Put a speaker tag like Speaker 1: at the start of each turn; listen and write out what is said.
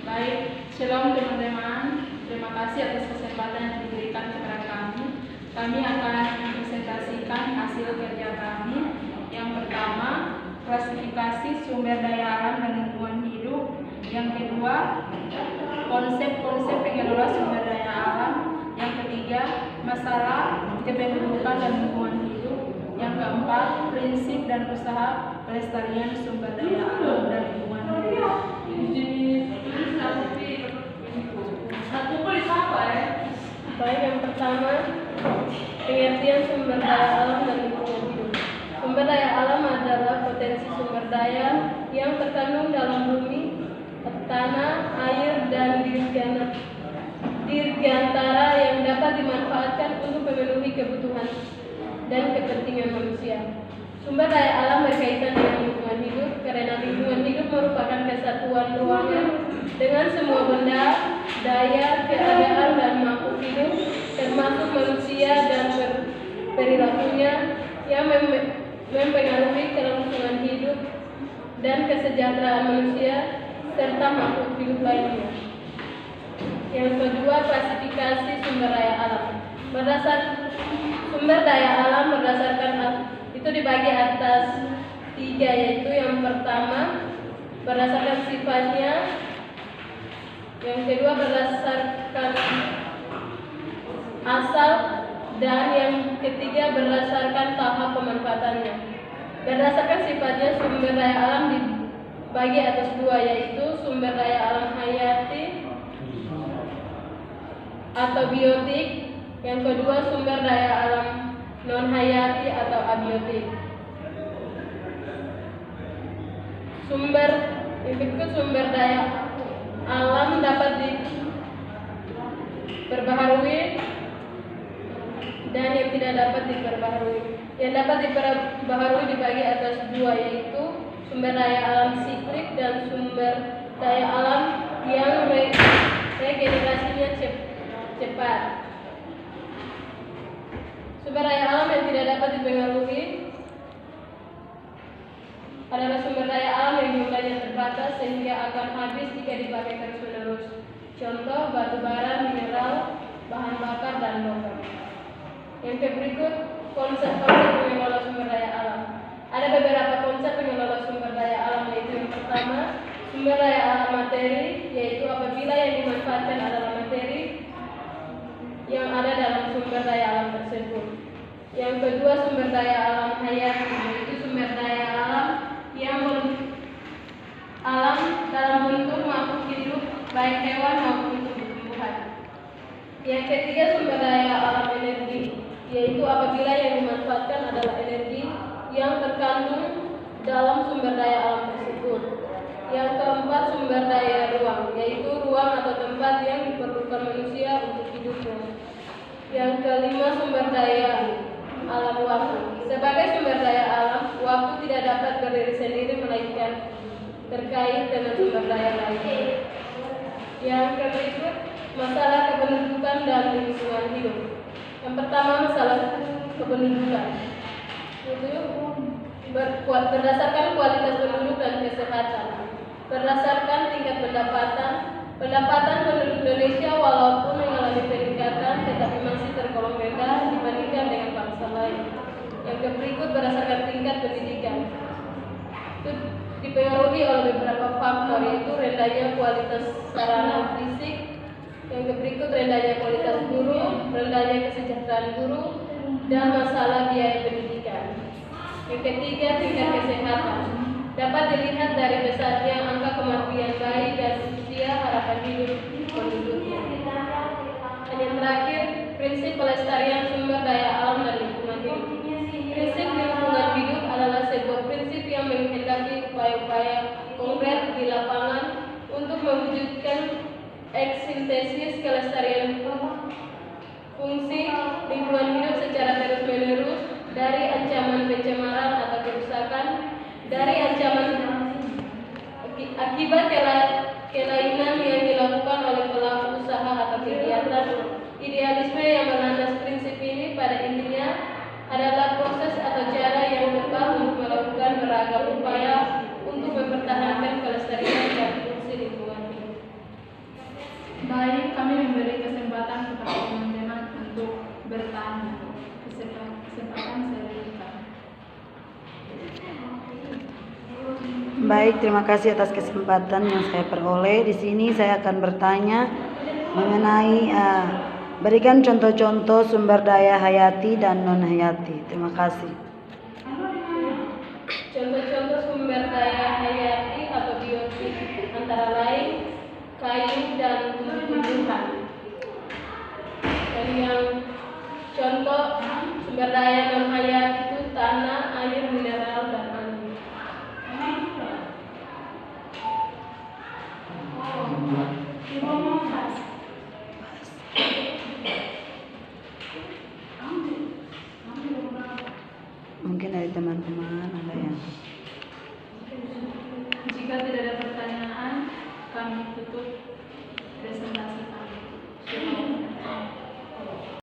Speaker 1: Baik, shalom teman-teman. Terima kasih atas kesempatan yang diberikan kepada kami. Kami akan mempresentasikan hasil kerja kami. Yang pertama, klasifikasi sumber daya alam dan lingkungan hidup. Yang kedua, konsep-konsep pengelola sumber daya alam. Yang ketiga, masalah kependudukan dan lingkungan hidup. Yang keempat, prinsip dan usaha pelestarian sumber daya alam dan lingkungan hidup.
Speaker 2: Baik, yang pertama, pengertian sumber daya alam dan lingkungan hidup. Sumber daya alam adalah potensi sumber daya yang terkandung dalam bumi, tanah, air, dan dirgantara yang dapat dimanfaatkan untuk memenuhi kebutuhan dan kepentingan manusia. Sumber daya alam berkaitan dengan lingkungan hidup karena lingkungan hidup merupakan kesatuan ruangan dengan semua benda, daya, keadaan, dan makhluk hidup, termasuk manusia dan perilakunya yang mempengaruhi kelangsungan hidup dan kesejahteraan manusia serta makhluk hidup lainnya. Yang kedua, klasifikasi sumber daya alam. Sumber daya alam berdasarkan itu dibagi atas 3, yaitu yang pertama berdasarkan sifatnya, yang kedua berdasarkan asal, dan yang ketiga berdasarkan tahap pemanfaatannya. Berdasarkan sifatnya, sumber daya alam dibagi atas 2, yaitu sumber daya alam hayati atau biotik, yang kedua sumber daya alam non hayati atau abiotik. Sumber daya alam dapat diperbaharui dan yang tidak dapat diperbaharui. Yang dapat diperbaharui dibagi atas 2, yaitu sumber daya alam siklik dan sumber daya alam yang regenerasinya cepat. Sumber daya alam yang tidak dapat dipengaruhi adalah sumber daya alam yang jumlahnya terbatas sehingga akan habis jika dipakai terus-menerus. Contoh, batu bara, mineral, bahan bakar, dan logam. Yang berikut, konsep-konsep pengelola sumber daya alam. Ada beberapa konsep pengelola sumber daya alam, yaitu yang pertama, sumber daya alam materi, yaitu apabila yang dimanfaatkan adalah materi yang ada dalam sumber daya alam tersebut. Yang kedua, sumber daya alam hayati, yaitu sumber daya alam yang alam dalam bentuk makhluk hidup, baik hewan maupun tumbuh-tumbuhan. Yang ketiga, sumber daya alam energi, yaitu apabila yang dimanfaatkan adalah energi yang terkandung dalam sumber daya alam tersebut. Yang keempat, sumber daya ruang, yaitu ruang atau tempat yang diperlukan manusia untuk hidupnya. Yang kelima, sumber daya alam waktu. Sebagai sumber daya alam, waktu tidak dapat berdiri sendiri melainkan terkait dengan sumber daya lain. Yang berikut, masalah kependudukan dan lingkungan hidup. Yang pertama, masalah kependudukan. Itu berdasarkan kualitas penduduk dan kesehatan. Berdasarkan tingkat pendapatan penduduk Indonesia walaupun mengalami peningkatan tetapi masih tergolong rendah dibandingkan dengan bangsa lain. Yang berikut, berdasarkan tingkat pendidikan. Itu dipengaruhi oleh beberapa faktor, yaitu rendahnya kualitas sarana fisik, yang berikut rendahnya kualitas guru, rendahnya kesejahteraan guru, dan masalah biaya pendidikan. Yang ketiga, tingkat kesehatan. Dapat dilihat dari besarnya angka kematian bayi dan usia harapan hidup penduduknya. Dan yang terakhir, prinsip pelestarian sumber daya alam dan lingkungan hidup. Prinsip lingkungan hidup adalah sebuah prinsip yang menghendaki upaya-upaya konkret di lapangan untuk mewujudkan eksintesis kelestarian fungsi lingkungan hidup secara terus-menerus dari ancaman pencemaran atau kerusakan, dari ancaman akibat kelainan yang dilakukan oleh pelaku usaha atau kegiatan. Idealisme yang melandas prinsip ini pada intinya adalah proses atau cara yang tepat untuk melakukan beragam upaya untuk mempertahankan kelestarian dan fungsi lingkungan hidup.
Speaker 3: Baik, terima kasih atas kesempatan yang saya peroleh. Di sini saya akan bertanya mengenai berikan contoh-contoh sumber daya hayati dan non hayati. Terima kasih.
Speaker 2: Contoh-contoh sumber daya hayati atau biotik antara lain kayu dan tumbuh-tumbuhan. Dan yang contoh sumber daya non hayati itu tanah, air, mineral, dan angin.
Speaker 3: Mungkin dari teman-teman ada yang
Speaker 1: Jika tidak ada pertanyaan, kami tutup presentasi.